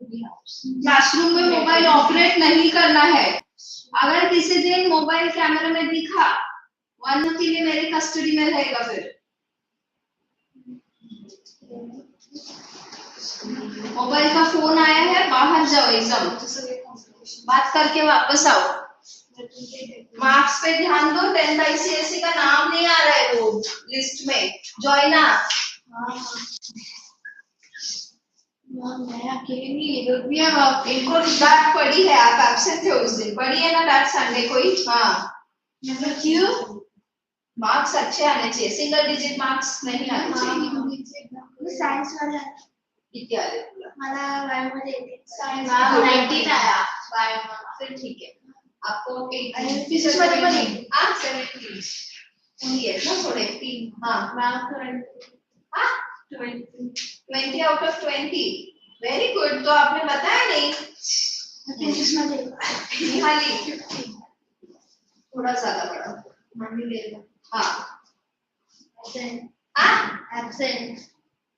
Classroom में mobile operate नहीं करना है। अगर किसी दिन मोबाइल कैमरे में दिखा 1 के लिए मेरे कस्टडी में रहेगा। फिर मोबाइल का फोन आया है, बाहर जाओ, एकदम बात करके वापस आओ। मार्क्स पे ध्यान दो। 10th ICSE का नाम नहीं आ रहा है वो लिस्ट में। जॉइना मैं अकेली इनको डांट पड़ी है, आप एब्सेंट थे उस दिन। पड़ी है ना डांट संडे को ही? हाँ, मतलब क्यों? मार्क्स अच्छे आने चाहिए, सिंगल डिजिट मार्क्स नहीं आने चाहिए। साइंस वाला किती आले तुला? मला बायो मध्ये साइंस 90 आया बायो में। फिर ठीक है, आपको 80 फिजिक्स मध्ये पण 70 होंगी है ना थोड़े 3। हाँ मैथ हाँ 20 आउट ऑफ 20, वेरी गुड। तो आपने बताया नहीं फिजिक्स मध्ये निहाली थोड़ा ज्यादा बड़ा मम्मी ले लो। हाँ एब्सेंट। हाँ एब्सेंट।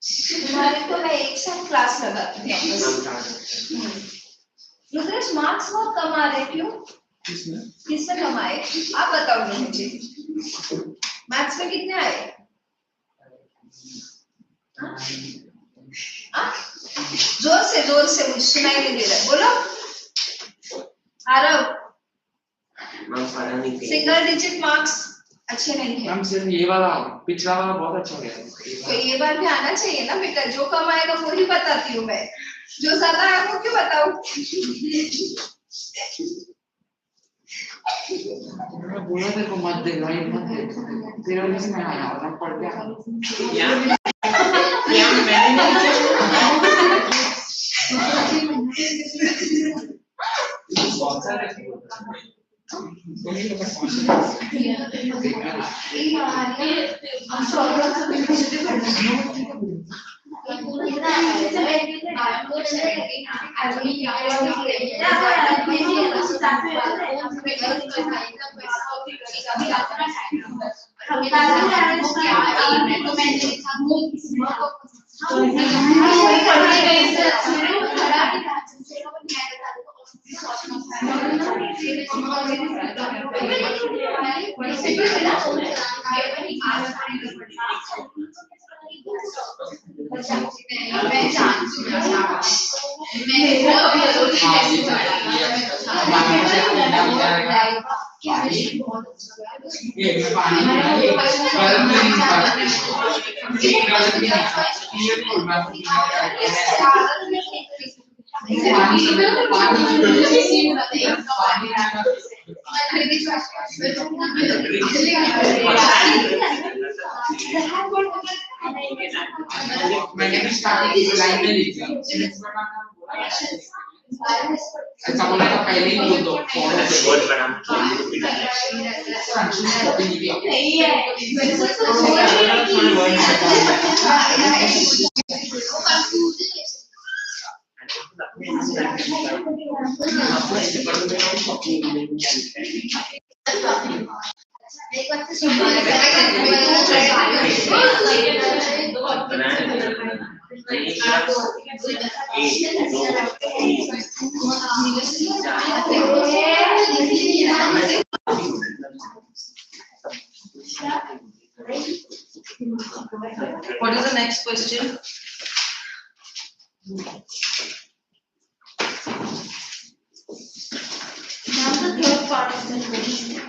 तुम्हारे को मैं एक साथ क्लास लगाती हूँ। रुद्रेश मार्क्स बहुत कम आ रहे, क्यों? किसमें कम आए आप बताओ मुझे। मैथ्स में कितने आए? जोर से मुझे सुनाई नहीं दे रहा, बोलो। आरव सिंगल डिजिट मार्क्स अच्छे नहीं है। मैम सिर्फ ये वाला, पिछला वाला बहुत अच्छा हो गया। तो ये बार भी आना चाहिए ना बेटा। जो कम आएगा वो ही बताती हूँ मैं, जो ज्यादा आया वो क्यों बताऊं? मैं बोला तेरे को मत दे भाई, मत दे। तेरा वजह से मैं आया और पढ़ गया। यार मैंने ऐसा बोला था पहले ही बोल दो। What is the next question? Now the third part of the question.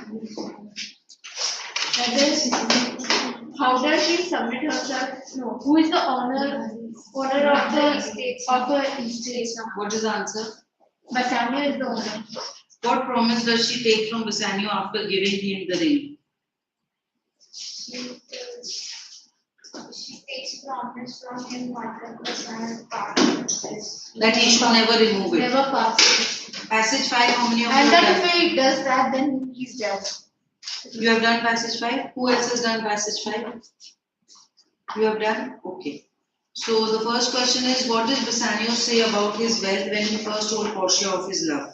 How does she submit herself? No. Who is the owner of the estate? What is the answer? Bassanio is the owner. What promise does she take from Bassanio after giving him the ring? She takes promise from him that he should never remove it. Never pass it. Passage 5, how many of you have done? And if he does that, then he's dead. You have done passage 5? Who else has done passage 5? You have done? Okay. So the first question is, what did Bassanio say about his wealth when he first told Portia of his love?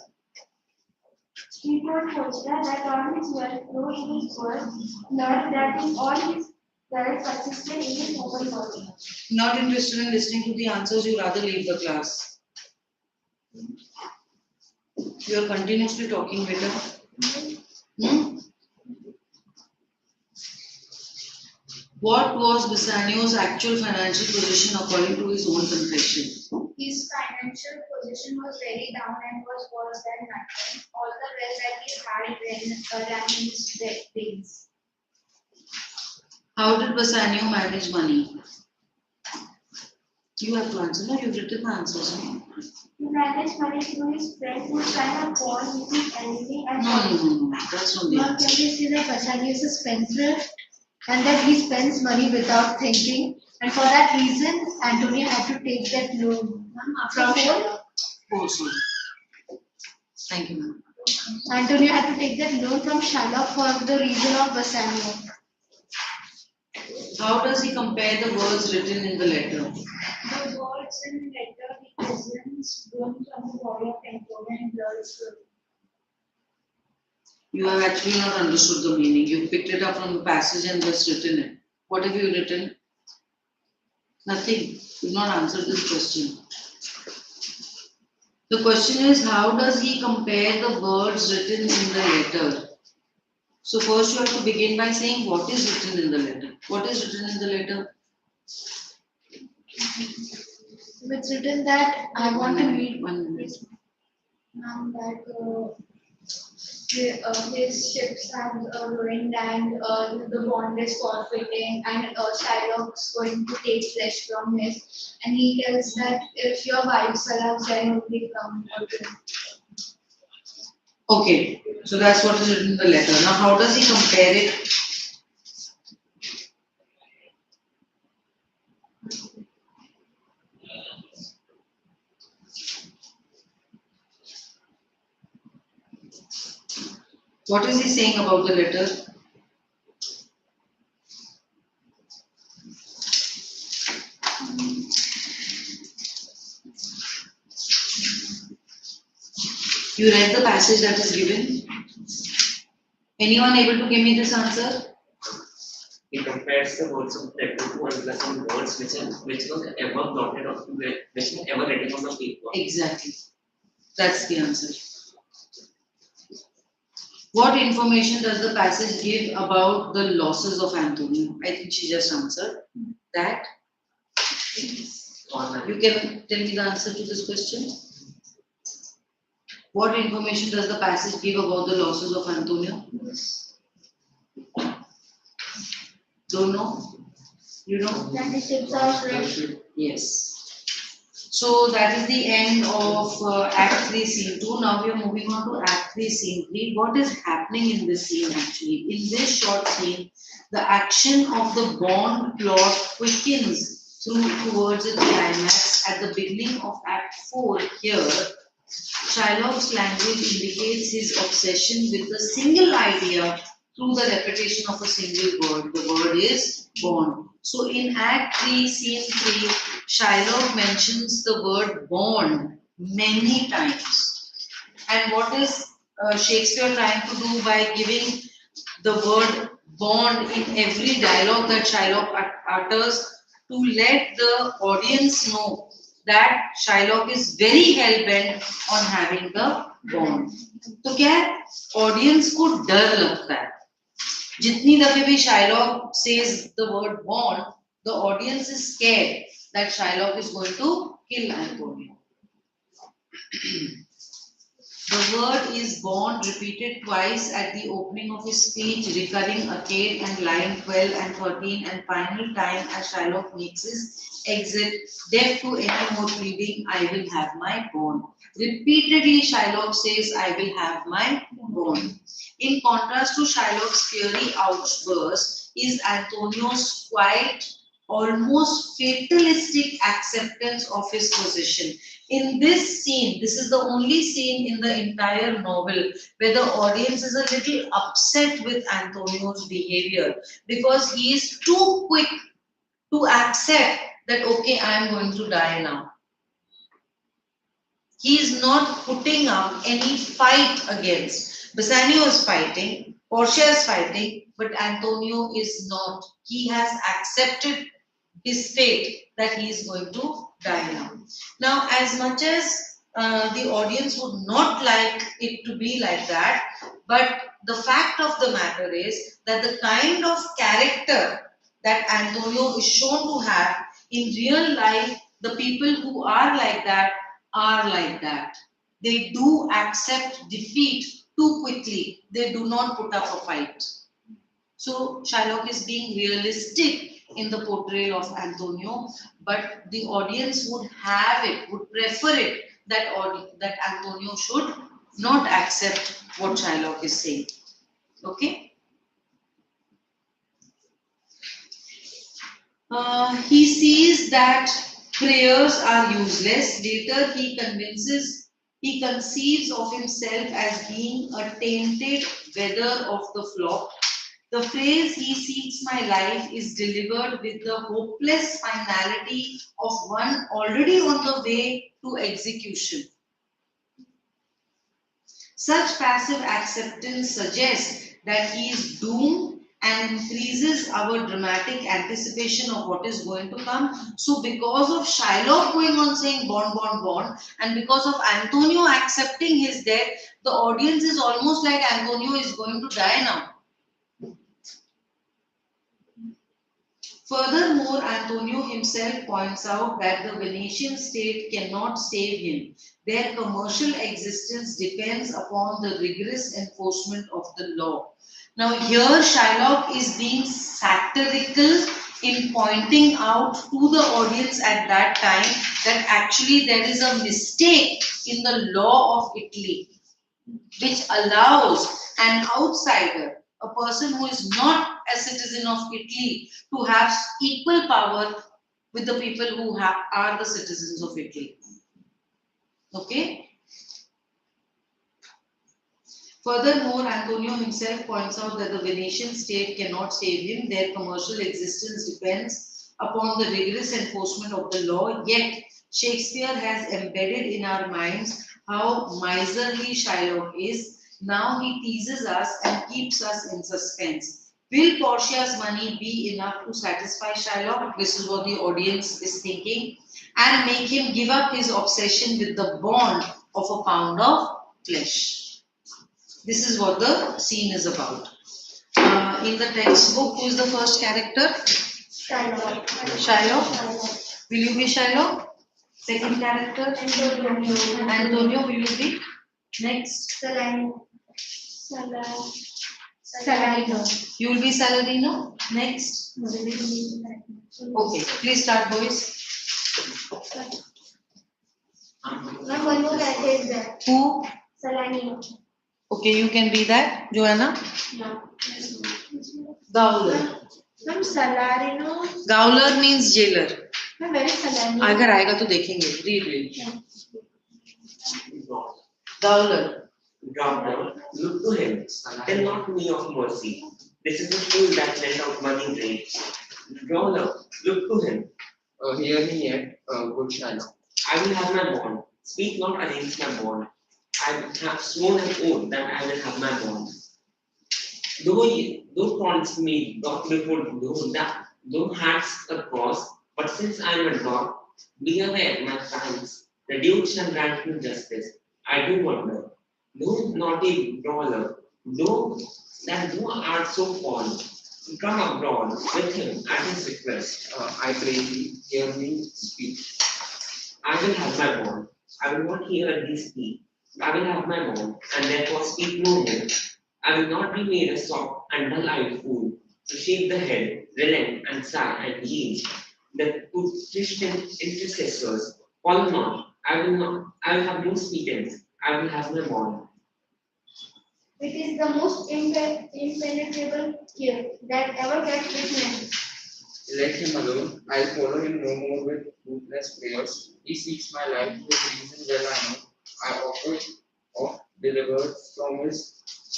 He told Portia that all his wealth, though it is worth, not that in all his wealth consisted in his open body. Not interested in listening to the answers, you rather leave the class. You are continuously talking, better. What was Bassanio's actual financial position according to his own confession? His financial position was very down and was worse than nothing. All the wealth that he had ran in his days. How did Bassanio manage money? You have to answer. No, you've written the answers. He managed money through his friends who signed a bond with his enemy and No. That's not the Can answer. we see that Bassanio is a spendthrift and that he spends money without thinking, and for that reason, Antonio had to take that loan from Shylock. Oh, sorry. Thank you, ma'am. Antonio had to take that loan from Shylock for the reason of Bassanio. How does he compare the words written in the letter? The words in the letter represents grown from the body of Antonio and blood. You have actually not understood the meaning. You picked it up from the passage and just written it. What have you written? Nothing. You've not answered this question. The question is, how does he compare the words written in the letter? So first you have to begin by saying what is written in the letter. What is written in the letter? It's written that I want to meet 1 minute. that his ships have ruined and the bond is forfeiting and Shylock's going to take flesh from his, and he tells that if your wives are then only come again. Okay, so that's what is written in the letter. Now how does he compare it? What is he saying about the letter? You read the passage that is given? Anyone able to give me this answer? He compares the words of the letter to unpleasant words which were ever blotted off, which were ever written on the paper. Exactly. That's the answer. What information does the passage give about the losses of Antonio? I think she just answered that. You can tell me the answer to this question? What information does the passage give about the losses of Antonio? Don't know? You know? That the ships are wrecked. Yes. So that is the end of Act 3, Scene 2. Now we are moving on to Act 3, Scene 3. What is happening in this scene actually? In this short scene, the action of the Bond plot quickens towards its climax at the beginning of Act 4 here. Shylock's language indicates his obsession with a single idea through the repetition of a single word. The word is bond. So in Act 3, Scene 3, Shylock mentions the word bond many times. And what is Shakespeare trying to do by giving the word bond in every dialogue that Shylock utters? To let the audience know that Shylock is very hell-bent on having the bond. तो क्या है? Audience को डर लगता है. जितनी दफे भी Shylock says the word bond, the audience is scared that Shylock is going to kill Antonio. The word is bond repeated twice at the opening of his speech, recurring again and line 12 and 13 and final time as Shylock makes his exit, deaf to any more pleading, I will have my bond. Repeatedly Shylock says, I will have my bond. In contrast to Shylock's fiery outburst is Antonio's quiet, almost fatalistic acceptance of his position. In this scene, this is the only scene in the entire novel where the audience is a little upset with Antonio's behavior because he is too quick to accept that, okay, I am going to die now. He is not putting up any fight against. Bassanio is fighting, Portia is fighting, but Antonio is not. He has accepted his fate that he is going to die now. Now, as much as the audience would not like it to be like that. But the fact of the matter is that the kind of character that Antonio is shown to have in real life, the people who are like that are like that. They do accept defeat too quickly. They do not put up a fight. So Shylock is being realistic in the portrayal of Antonio, but the audience would have it, would prefer it that Antonio should not accept what Shylock is saying. Okay? He sees that prayers are useless. Later, he conceives of himself as being a tainted weather of the flock. The phrase "he seeks my life" is delivered with the hopeless finality of one already on the way to execution. Such passive acceptance suggests that he is doomed and increases our dramatic anticipation of what is going to come. So, because of Shylock going on saying "born, born, born," and because of Antonio accepting his death, the audience is almost like Antonio is going to die now. Furthermore, Antonio himself points out that the Venetian state cannot save him. Their commercial existence depends upon the rigorous enforcement of the law. Now, here Shylock is being satirical in pointing out to the audience at that time that actually there is a mistake in the law of Italy, which allows an outsider, a person who is not a citizen of Italy, to have equal power with the people who are the citizens of Italy. Okay? Furthermore, Antonio himself points out that the Venetian state cannot save him. Their commercial existence depends upon the rigorous enforcement of the law. Yet, Shakespeare has embedded in our minds how miserly Shylock is. Now he teases us and keeps us in suspense. Will Portia's money be enough to satisfy Shylock? This is what the audience is thinking. And make him give up his obsession with the bond of a pound of flesh. This is what the scene is about. In the textbook, who is the first character? Shylock. Shylock. Will you be Shylock? Second character? Antonio, will you be? Next. Saladino. You will be Saladino. Next. Okay, please start, boys. Ma'am, one more character is there. Who? Saladino. Okay, you can be that. Joanna? No. Gowler. Ma'am, Saladino. Gowler means jailer. Ma'am, where is Saladino? अगर आएगा तो देखेंगे. Read. Gowler. Doctor, look to him. Tell not me of mercy. This is the fool that lent out money great. Dollar, look to him. Hear me yet, good Shylock. I will have my bond. Speak not against my bond. I have sworn an oath that I will have my bond. Though promise me, God before though hands a cross, but since I am a God, be aware, my friends, the Duke shall grant me justice. I do wonder. No naughty brawler, though that thou art so fond, come abroad with him at his request. I pray thee, hear me speak. I will have my bond. I will not hear thee speak. I will have my bond, and therefore speak no more. I will not be made a soft and dull-eyed fool, to shake the head, relent, and sigh, and yield. The Christian intercessors, follow not. I will have no speakings. I will have my bond. It is the most impenetrable cure that ever gets witnessed. Let him alone. I'll follow him no more with fruitless prayers. He seeks my life with reason well I know. I offered of delivered from his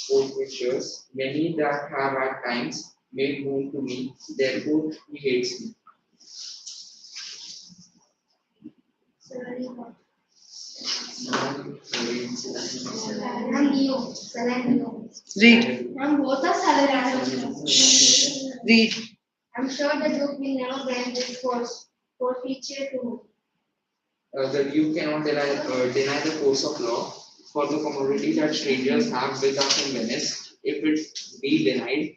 forfeitures. Many that have at times made known to me, therefore he hates me. Saladino. Read. Ma'am, both are Saladino. Read. I'm sure the Duke will never grant this forfeiture to him. The view cannot deny the force of law. For the commodity that strangers have with us in Venice, if it be denied,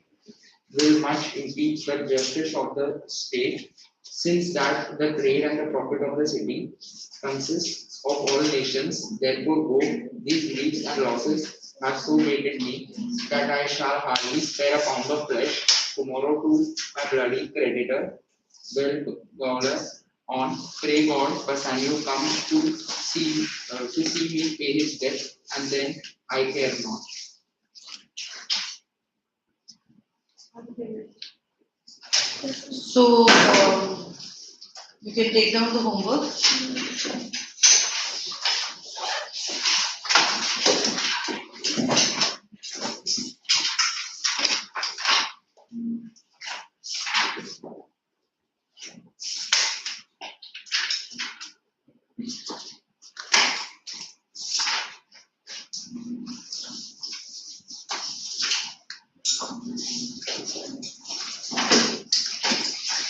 will much impeach the justice of the state, since that the trade and the profit of the city consists of all nations. Therefore, both these griefs and losses have so weighted me that I shall hardly spare a pound of flesh tomorrow to my bloody creditor. Well, dollars on. Pray God, Bassanio comes to see me pay his debt, and then I care not. So, you can take down the homework.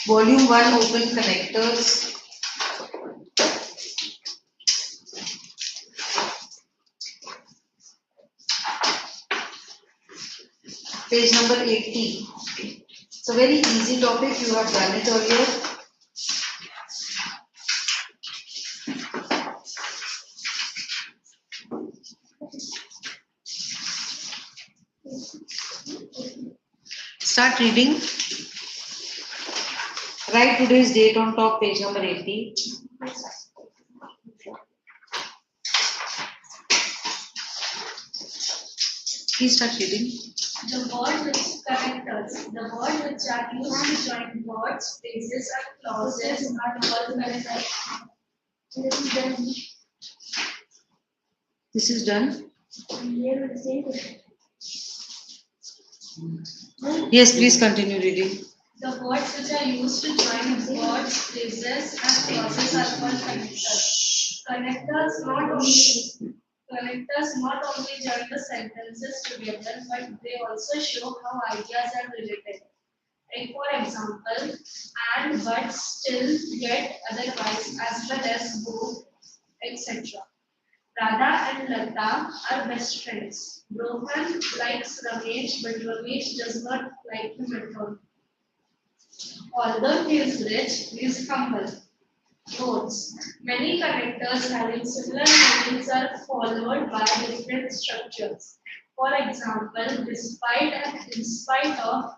Volume 1, open connectors. Page number 80. It's a very easy topic, you have done it earlier. Start reading. Write today's date on top, page number 80. Please start reading. The word which connectors, the word which are used to join words, phrases, and clauses are called connectors. This is done. Yes, please continue reading. The words which are used to join words, phrases, and clauses are called connectors. Connectors not only join the sentences together, but they also show how ideas are related. Like for example, and, but, still, yet, otherwise, as well as, both, etc. Radha and Lata are best friends. Rohan likes Ramesh, but Ramesh does not like him at all. Although he is rich, he is humble. Notes. Many connectors having similar meanings are followed by different structures. For example, despite and in spite of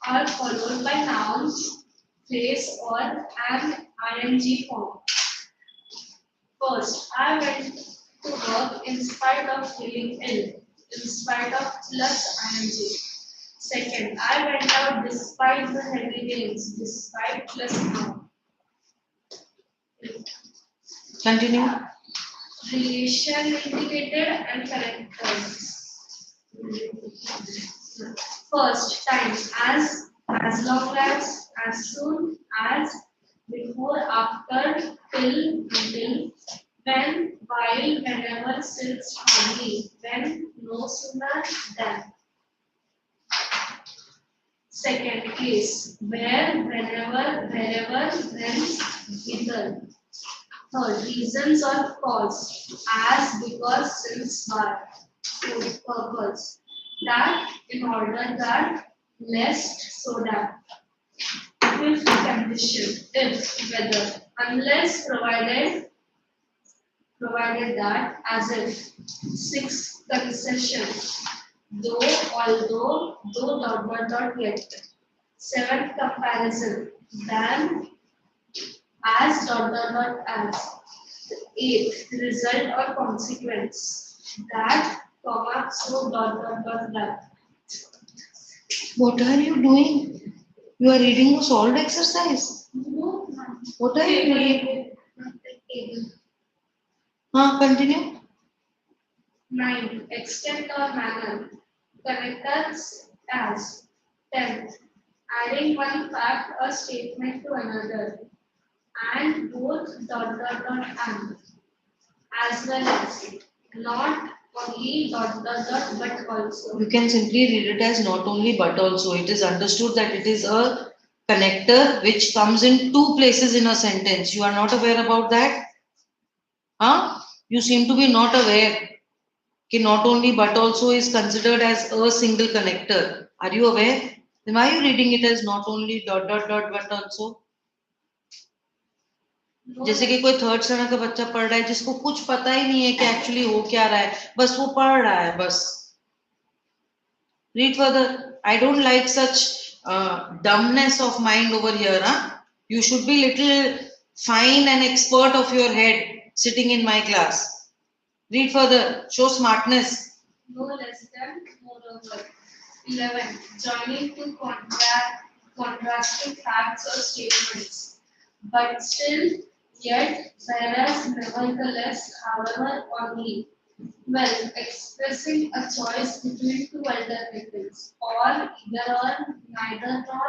are followed by nouns, phrase, or an ing form. First, I went to work in spite of feeling ill, in spite of plus ing. Second, I went out despite the heavy rains, despite plus noun. Continue. Relation indicated and characters. First, time, as long as soon as, before, after, till, until, when, while, whenever, since, only, when, no sooner than. Second case, where, whenever, wherever, whence, whither. Third, reasons or cause, as, because, since, why. Fourth, purpose, that, in order that, lest, so that. Fifth condition, if, whether, unless, provided that, as if. Sixth concession, though, although, yet. Seventh comparison, than, as, as. Eighth, result or consequence, that, comma, so, that. What are you doing? You are reading a solved exercise. No, What are you reading? Continue. 9. Extent or manner. Connectors as. 10th. Adding one fact or statement to another. And both ... and. As well as. Not only ... but also. You can simply read it as not only but also. It is understood that it is a connector which comes in two places in a sentence. You are not aware about that? Huh? You seem to be not aware कि not only but also is considered as a single connector. Are you aware? Then why are you reading it as not only dot dot dot but also? जैसे कि कोई third standard का बच्चा पढ़ रहा है जिसको कुछ पता ही नहीं है कि एक्चुअली हो क्या रहा है, बस वो पढ़ रहा है बस. Read further. I don't like such dumbness of mind over here. Huh? You should be little fine and expert of your head sitting in my class. Read further. Show smartness. No less than, moreover. 11. Joining to contrasting facts or statements. But still, yet, whereas, nevertheless, however, only. Well, expressing a choice between two alternatives, or either or, neither nor,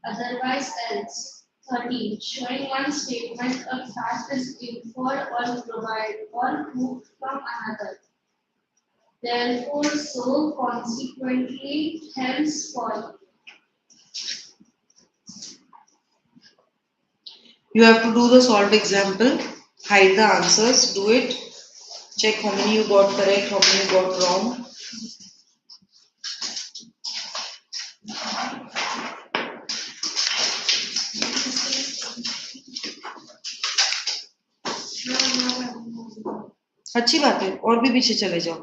otherwise else. 13. Showing one statement of fact is inferred or provided or proved from another. Therefore, so consequently, henceforth. You have to do the solved example, hide the answers, do it, check how many you got correct, how many you got wrong. अच्छी बात है, और भी पीछे चले जाओ.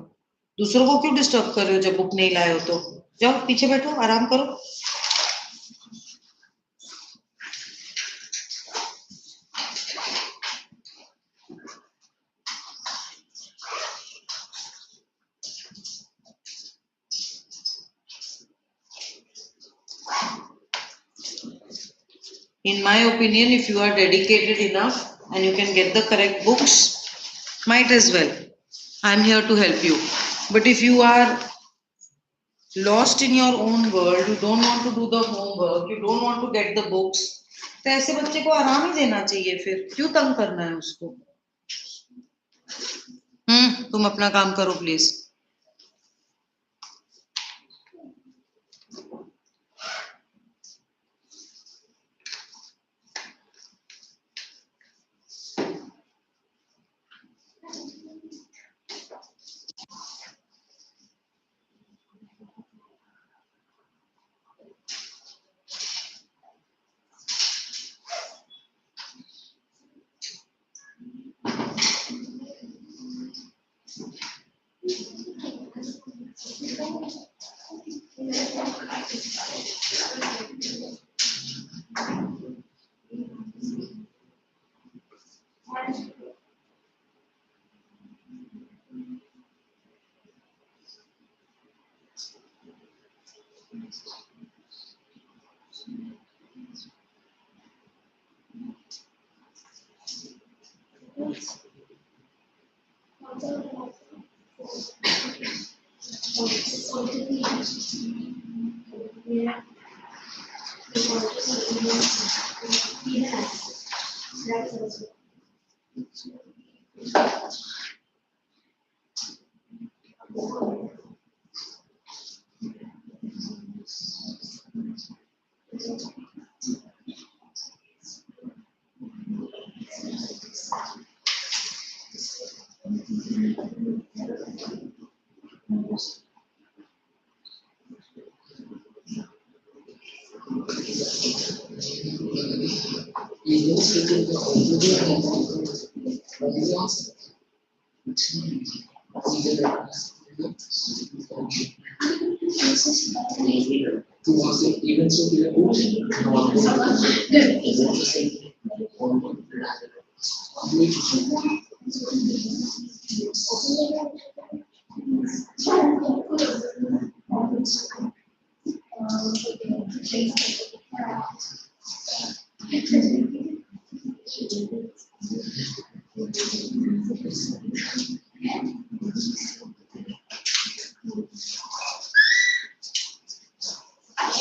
दूसरों को क्यों डिस्टर्ब कर रहे हो जब बुक नहीं लाए हो तो? जाओ पीछे बैठो, आराम करो. In my opinion, if you are dedicated enough and you can get the correct books, might as well. I'm here to help you. But if you are lost in your own world, you don't want to do the homework, you don't want to get the books, तो ऐसे बच्चे को आराम ही देना चाहिए. फिर क्यों तंग करना है उसको? तुम अपना काम करो please.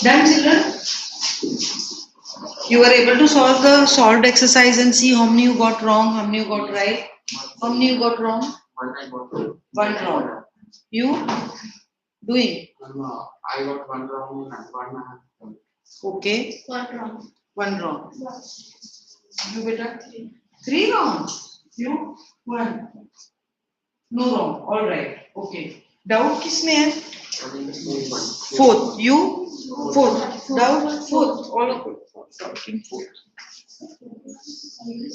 Done, children? You were able to solve the solved exercise and see how many you got wrong, how many you got right, how many you got wrong? One I got wrong. One wrong. You? Doing? I got one wrong and one I have done. Okay. One wrong. One wrong. You beta? Three wrong. You? One. No wrong. All right. Okay. Doubt किसमें है? I'm in the fourth one. Fourth. You? Fourth. Doubt? Fourth. All good. Doubting fourth.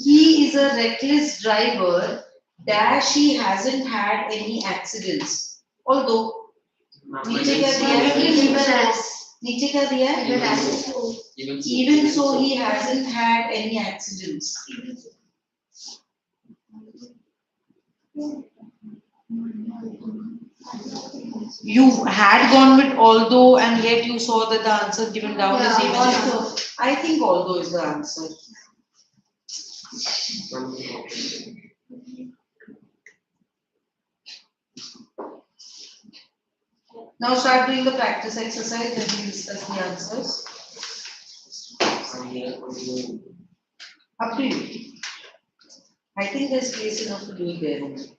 He is a reckless driver. Dash he hasn't had any accidents. Although नीचे क्या दिया है? नीचे क्या दिया है? Even so he hasn't had any accidents. You had gone with although and yet you saw that the answer given down is even. Also. I think although is the answer. Now start doing the practice exercise and we discuss the answers. Up to you. I think there's place enough to do it there only.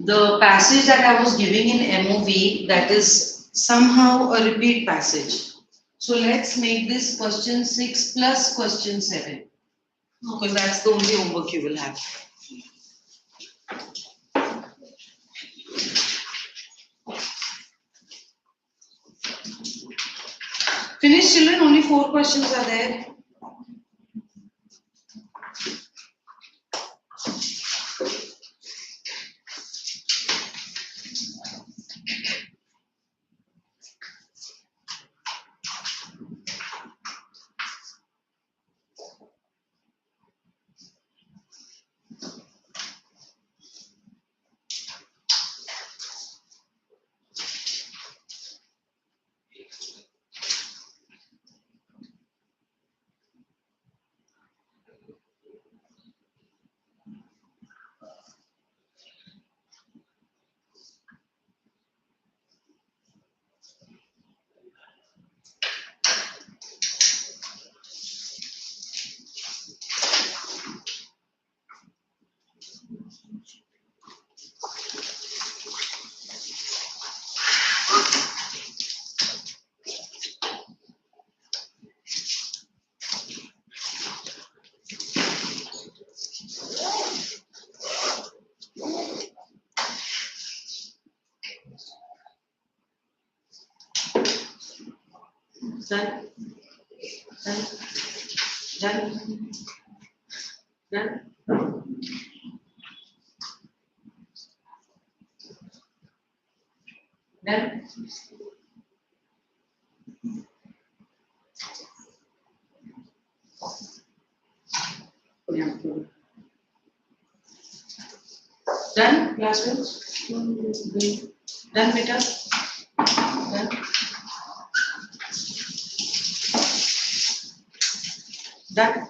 The passage that I was giving in MOV, that is somehow a repeat passage. So let's make this question 6 plus question 7. Because that's the only homework you will have. Finish, children, only 4 questions are there. Done. Done. Done. Done. Done. Yeah. Done, classmates? Done, beta? Done. Done.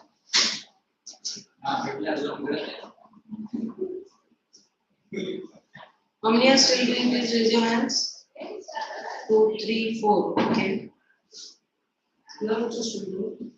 How many are still doing this? Raise your hands. 2, 3, 4. Okay. You are also still doing.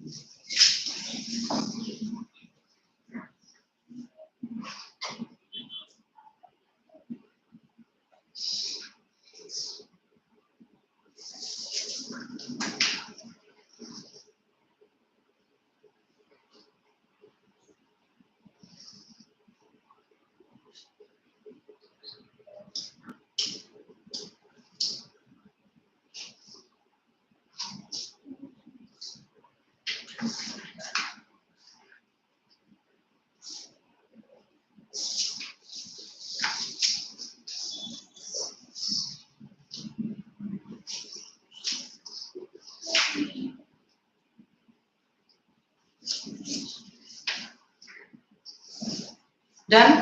Done?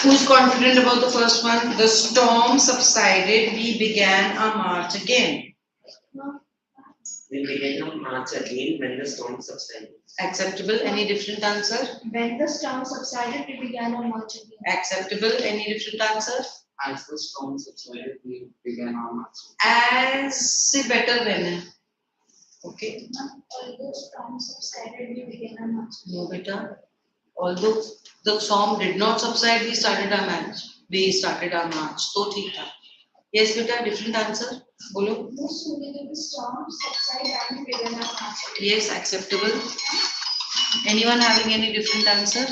Who's confident about the first one? The storm subsided, we began our march again. We began our march again when the storm subsided. Acceptable? Any different answer? When the storm subsided, we began our march again. Acceptable? Any different answer? As the storm subsided, we began our march. As से better रहना है. Okay. Although storm subsided, we began our march. No better. Although the storm did not subside, we started our march. We started our march. तो ठीक था. Yes, बेटा. Different answer. बोलो. No sooner did the storm subside than we began our march. Yes, acceptable. Anyone having any different answer?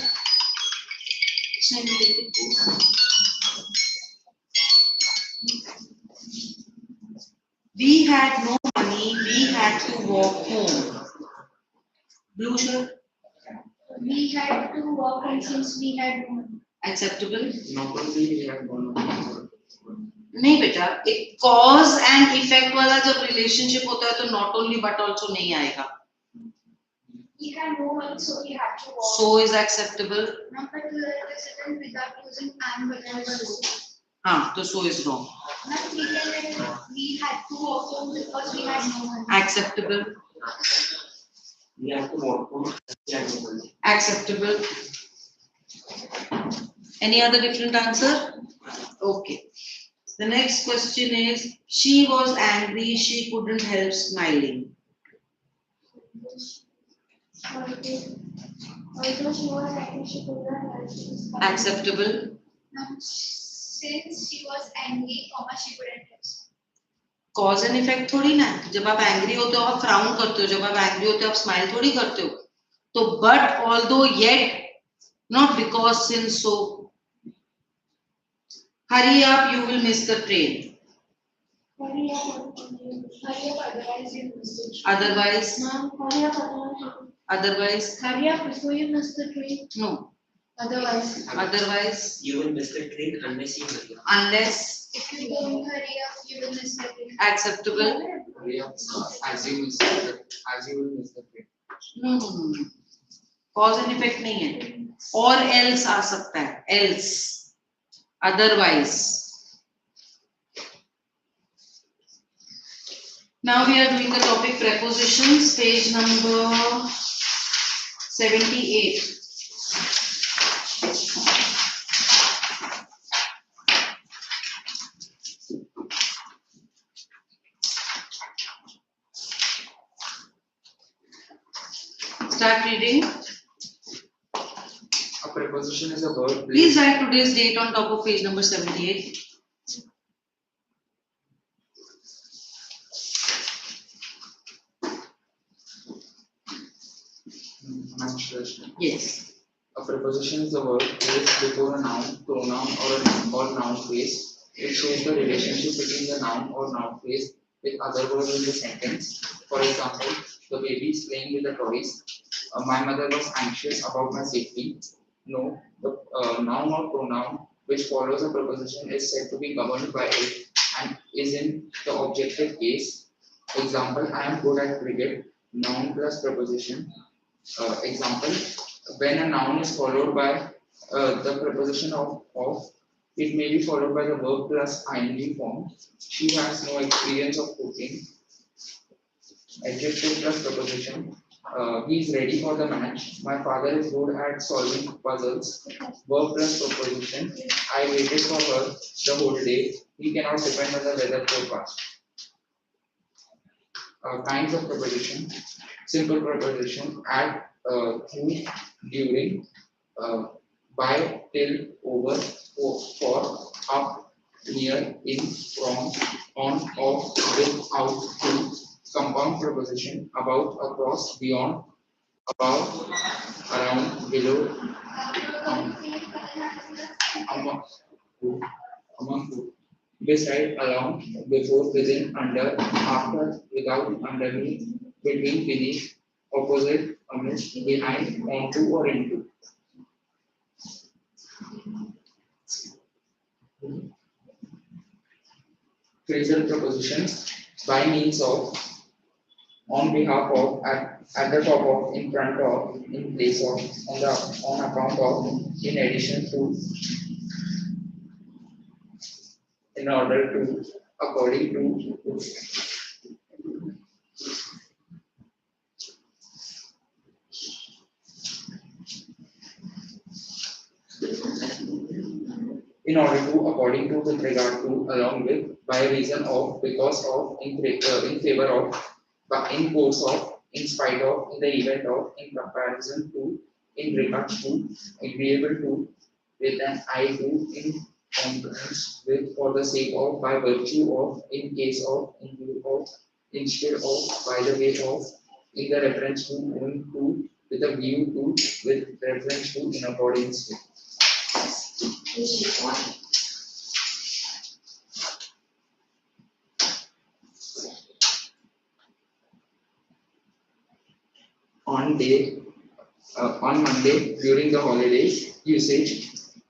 We had no money, we had to walk home. Blue shirt, We had to walk home since we had no money. acceptable? Not only we have gone on. नहीं बेटा, एक cause and effect वाला जब relationship होता है तो not only but also नहीं आएगा. We had no money, so we had to walk. So is acceptable. Number two, it is written without using and but never so. हाँ, तो so is wrong. Not we can we had to walk home because we had no money. Acceptable. We have to walk home. We had no money. Acceptable. Any other different answer? Okay. The next question is, she was angry, she couldn't help smiling. Although she was angry, she could not help herself. Acceptable. Since she was angry, she couldn't help. Cause and effect थोड़ी ना है. जब आप angry होते हो आप frown करते हो, जब आप angry होते हो आप smile थोड़ी करते हो. तो but, although, yet, not because, since, so. Hurry up, you will miss the train. Hurry up, otherwise you miss the train. Otherwise, Ma'am, hurry up, otherwise, hurry up before you miss the train. no. Otherwise, You will miss the train unless you hurry up. Unless, if you don't hurry up, you will miss the train. acceptable. Hurry up, as you miss the, as you will miss the train. No. Cause and effect नहीं है. Or else आ सकता है. Else. Otherwise. Now we are doing the topic prepositions, page number 78. Start reading. A preposition is a word. Please write today's date on top of page number 78. Yes. A preposition is a word placed before a noun, pronoun, or noun phrase. It shows the relationship between the noun or noun phrase with other words in the sentence. For example, the baby is playing with the toys. My mother was anxious about my safety. No, the noun or pronoun which follows a preposition is said to be governed by it and is in the objective case. Example, I am good at cricket. Noun plus preposition. Example, when a noun is followed by the preposition of, it may be followed by the verb plus ing form. She has no experience of cooking. Adjective plus preposition. He is ready for the match. My father is good at solving puzzles. Verb plus preposition. I waited for her the whole day. He cannot depend on the weather forecast. Kinds of preposition. Simple preposition. At, through, during, by, till, over, for, up, near, in, from, on, off, with, out, to. Compound preposition. About, across, beyond, above, around, below, among, beside, along, before, within, under, after, without, underneath, between, beneath, opposite, amidst, behind, onto, or into. Phrasal prepositions by means of on behalf of, at the top of, in front of, in place of, on account of, in addition to, in order to, according to, in order to, according to, with regard to, along with, by reason of, because of, in favor of, but in course of, in spite of, in the event of, in comparison to, in regard to, agreeable to, with an eye to, in compliance with, for the sake of, by virtue of, in case of, in view of, instead of, by the way of, in the reference to, owing to, with a view to, with reference to, in accordance with. On day, on Monday during the holidays usage,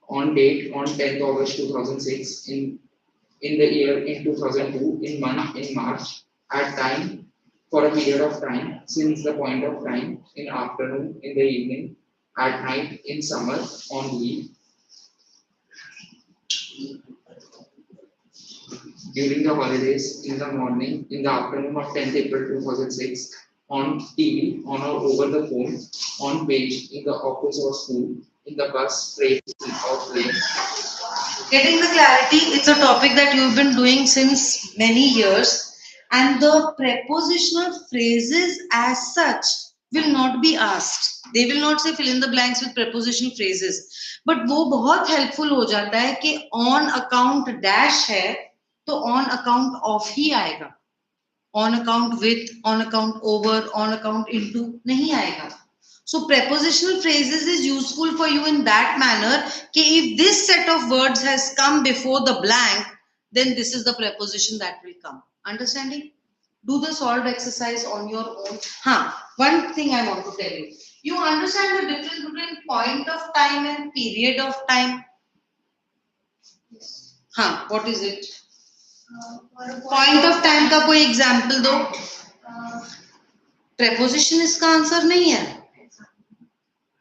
on date on 10th August 2006, in the year in 2002, in month in March, at time, for a period of time, since the point of time, in afternoon, in the evening, at night, in summer, on leave, during the holidays, in the morning, in the afternoon of 10th April 2006, on TV, on or over the phone, on page, in the office or school, in the bus, train, or plane. Getting the clarity, it's a topic that you've been doing since many years, and the prepositional phrases as such will not be asked. They will not say fill in the blanks with prepositional phrases. But वो बहुत helpful हो जाता है कि on account dash है, तो on account of ही आएगा. On account with, on account over, on account into नहीं आएगा. So prepositional phrases is useful for you in that manner कि if this set of words has come before the blank, then this is the preposition that will come. Understanding? Do the solved exercise on your own. One thing I want to tell you. You understand the difference between point of time and period of time? What is it? Point of time का कोई example दो. Preposition इसका answer नहीं है.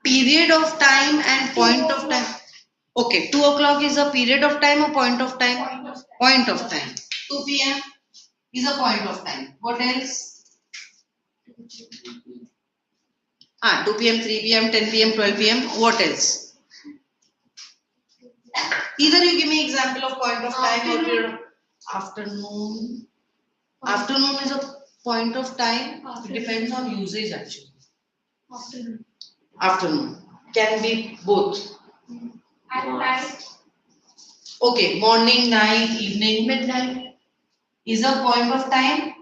Period of time and point of time. Okay, 2 o'clock is a period of time or point of time? Point of time. 2 p.m. is a point of time. What else? 2 p.m., 3 p.m., 10 p.m., 12 p.m. What else? Either you give me example of point of time or period of afternoon. Afternoon is a point of time. It depends on usage actually. Afternoon. Can be both. At night. Okay, morning, night, evening, midnight is a point of time.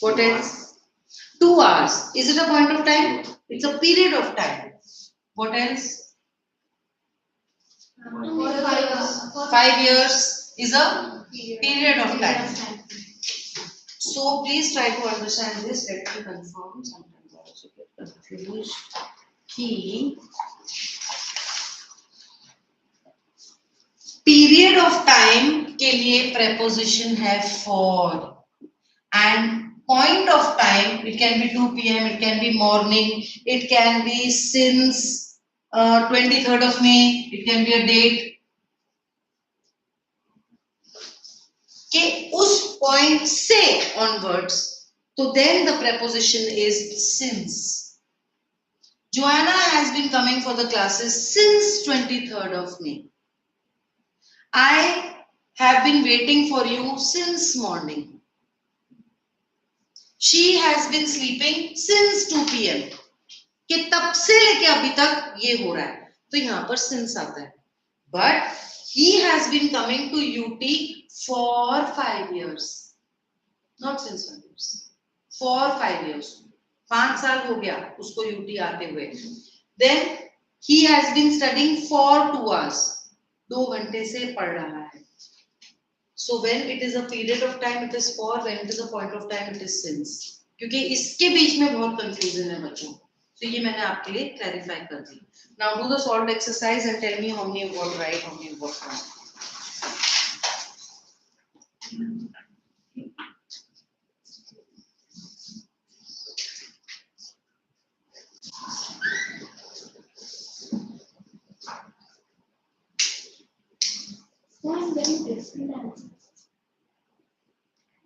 What else? 2 hours. Is it a point of time? It's a period of time. What else? 5 years is a period of time. So please try to understand this. Let me confirm. Sometimes I also get confused. Key. Period of time के लिए preposition है for, and point of time, it can be 2 p.m., it can be morning, it can be since 23rd of May, it can be a date. के उस point से onwards, so then the preposition is since. Joanna has been coming for the classes since 23rd of May. I have been waiting for you since morning. She has been sleeping since 2 p.m. कि तब से लेके अभी तक ये हो रहा है, तो यहाँ पर since आता है. But he has been coming to UT for 5 years, not since 5 years. For 5 years. 5 साल हो गया उसको UT आते हुए. Then he has been studying for 2 hours. 2 घंटे से पढ़ रहा है. So when it is a period of time, it is for. When it is a point of time, it is since. क्योंकि इसके बीच में बहुत confusion है बच्चों. तो ये मैंने आपके लिए clarify कर दी. Now do the solved exercise and tell me how many you got right, how many you got wrong.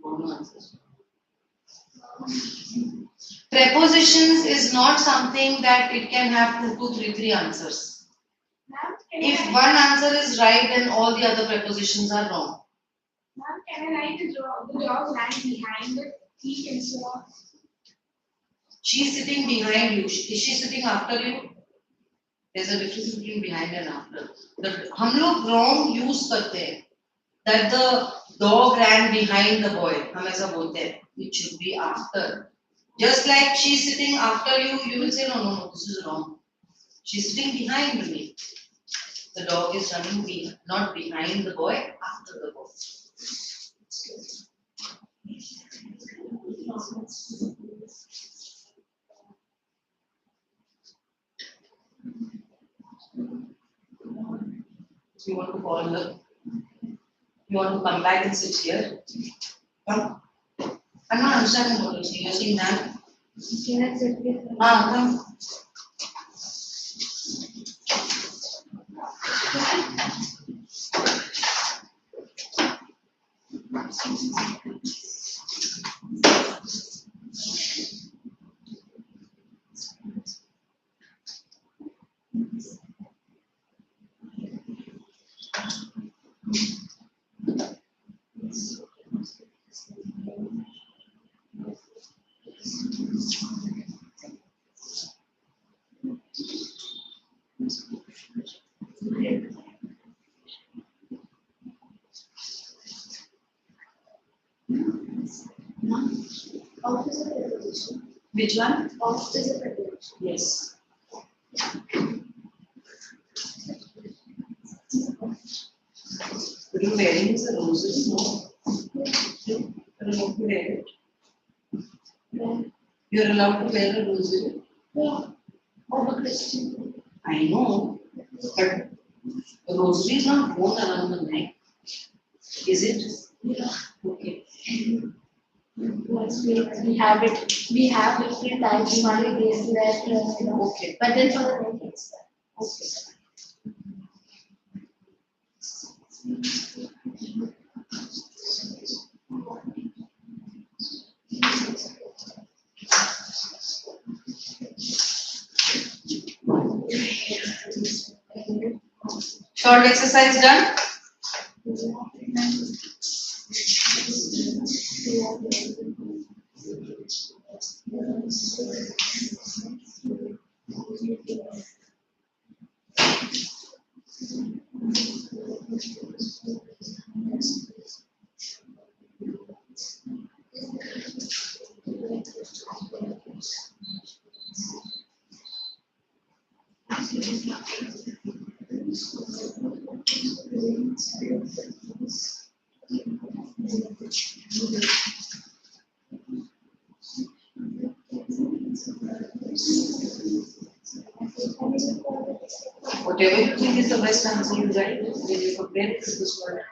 Wrong answers. Prepositions is not something that it can have 2 to 3 answers. Ma'am, If one answer is right, then all the other prepositions are wrong. can I write the dog lying behind the feet instead of? She's sitting behind you. Is she sitting after you? There's a difference between behind and after. हम लोग wrong use करते हैं. That the dog ran behind the boy. हम ऐसा बोलते हैं. It should be after. Just like she's sitting after you, you will say no, this is wrong. She's sitting behind me. The dog is running not behind the boy, after the boy. You want to call her? You want to come back and sit here? Come. I'm not understanding what you're saying. You're saying that? Come. Off is a preposition. Which one? Off is a preposition. Yes. But you're wearing is a rosary, no? You're allowed to wear it. Yeah. You're allowed to wear a rosary. Yeah. Of a Christian. I know, but rosary is not worn around the neck. Is it? Yeah. Okay. Once we have it, we have different types. One bracelet, Okay. but then for the neck it's okay. Short exercise done? Whatever you think is the best answer, you write. When you compare it to this word.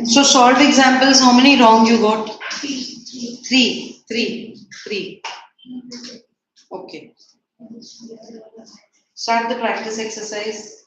So solve examples, how many wrong you got? Three. Okay. Start the practice exercise.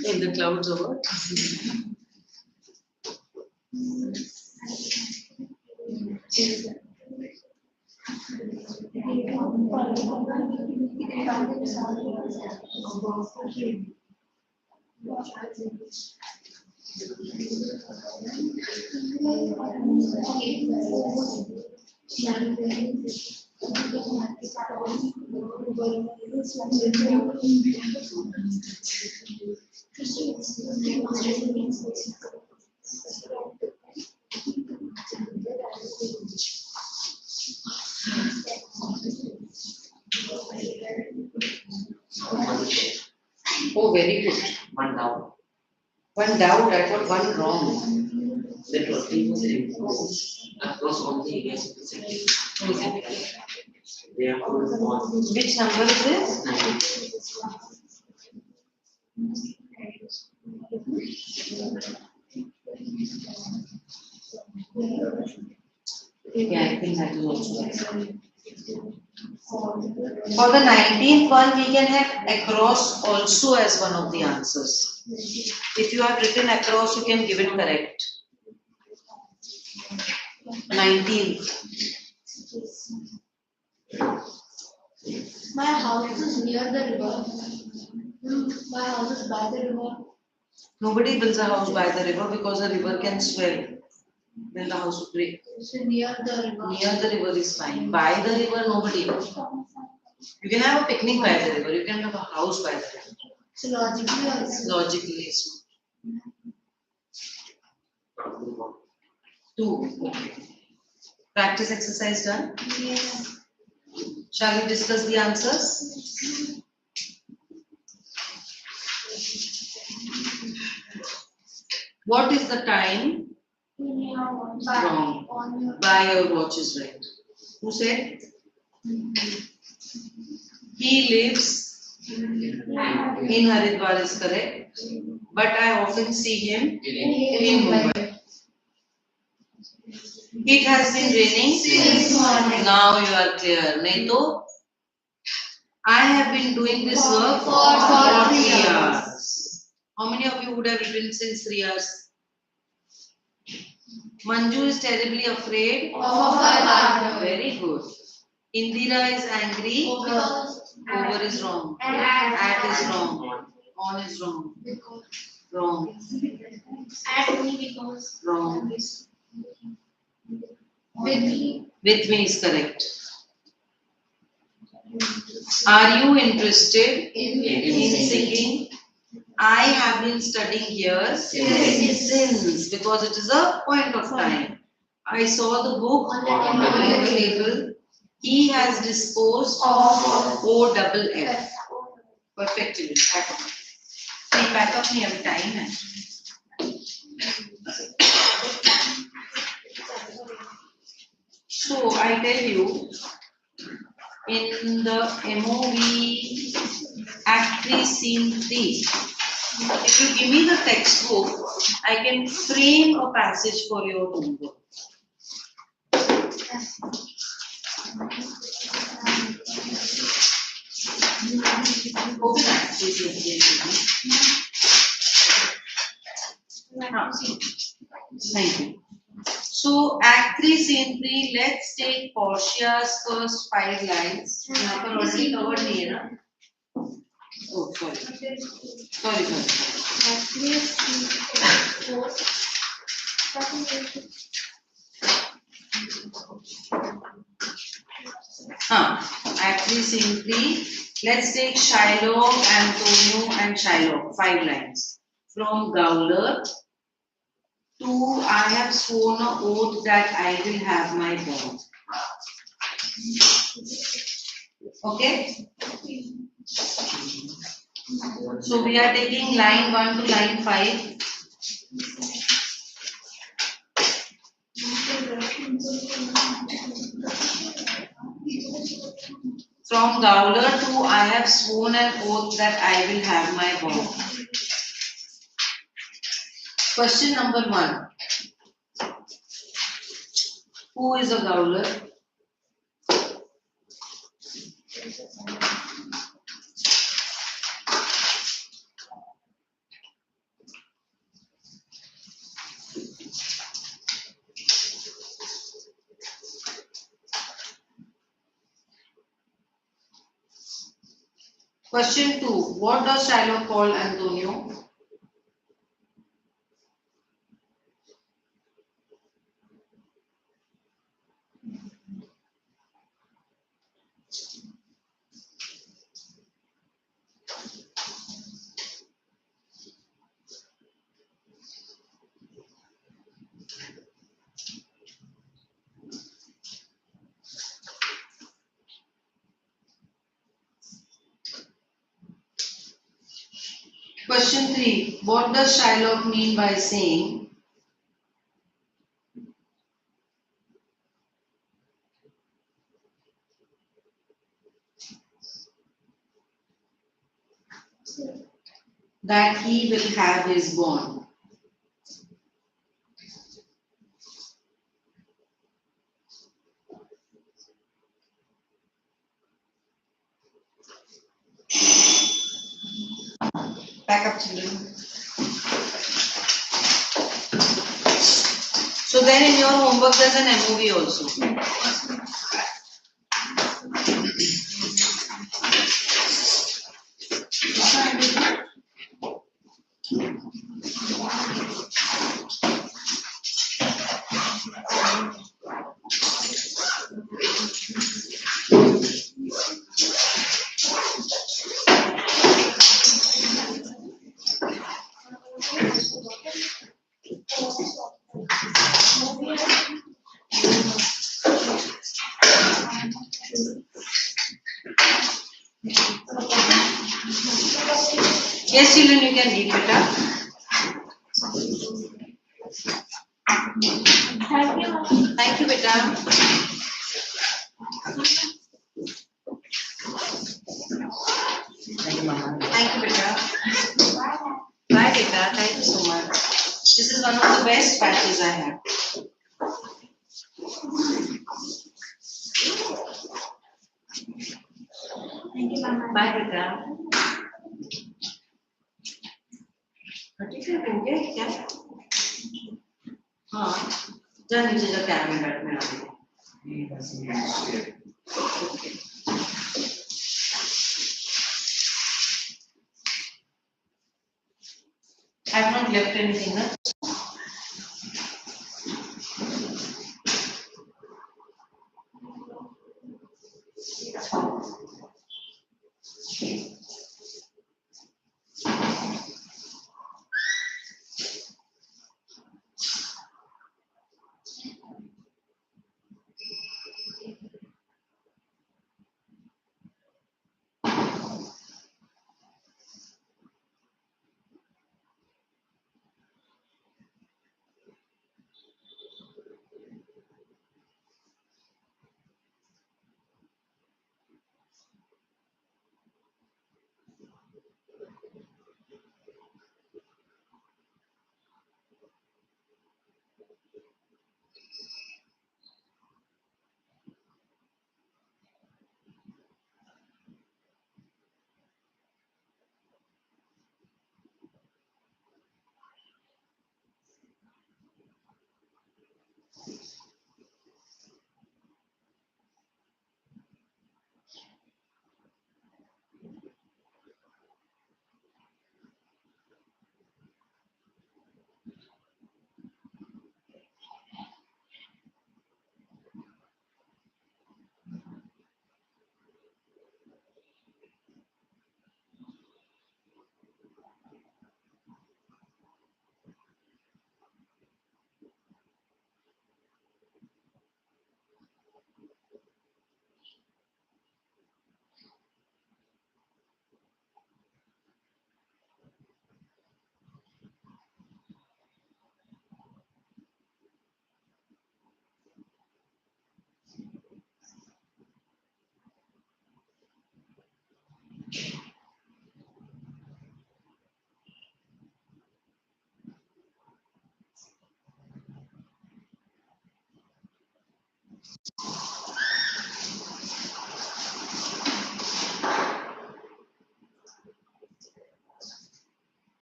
In the clouds over. Oh, very good. One down. One doubt, I got one wrong. The total was imposed across all the areas of the city. They are all Which number is this? 9. Yeah, I think that is also right. For the 19th one, we can have across also as one of the answers. If you have written across, you can give it correct. 19th. My house is near the river. My house is by the river. Nobody builds a house by the river because the river can swell. Then the house will break. So near the river. Near the river is fine. By the river, nobody. You can have a picnic by the river. You can have a house by the river. So logically also. Logically, it's not. 2. Okay. Practice exercise done. Yes. Shall we discuss the answers? What is the time? Wrong. By your watch is right. Who said? He lives in Haridwar is correct. But I often see him in Mumbai. It has been raining since morning. Now you are clear. Nahi to? I have been doing this work for 3 hours. How many of you would have written since 3 hours? Manju is terribly afraid of her partner. Very good. Indira is angry. Over is wrong. At is wrong. On is wrong. Wrong. At me because. Wrong. With me. With me is correct. Are you interested in singing? I have been studying here since because it is a point of time. I saw the book on the table. He has disposed of OFF. Perfectly. Pack up. नहीं pack up नहीं अभी time है. So I tell you, in the MOV Act 3 Scene 3, if you give me the textbook, I can frame a passage for your homework. Open Act 3 Scene 3. Thank you. So Act 3 Scene 3, let's take Portia's first 5 lines. यहाँ पर already covered नहीं है ना? Oh, sorry. Act 3 Scene 3. Let's take Shylock, Antonio, and Shylock. 5 lines. From Gowler to I have sworn an oath that I will have my bond. Okay? So we are taking line 1 to line 5. From Gowler to I have sworn an oath that I will have my bow. Question number 1. Who is a Gowler? Question 2. What does Shylock call Antonio? Question 3. What does Shylock mean by saying that he will have his bond? Back up, children. So then in your homework there's an MOV also. Yes, children, you can read it up. Thank you, beta. Thank you, beta. Bye, beta. Thank you so much. This is one of the best patches I have. Bye, beta. हो गया क्या? हाँ, जा नीचे जा cab में बैठने वाली। I have not left anything, no?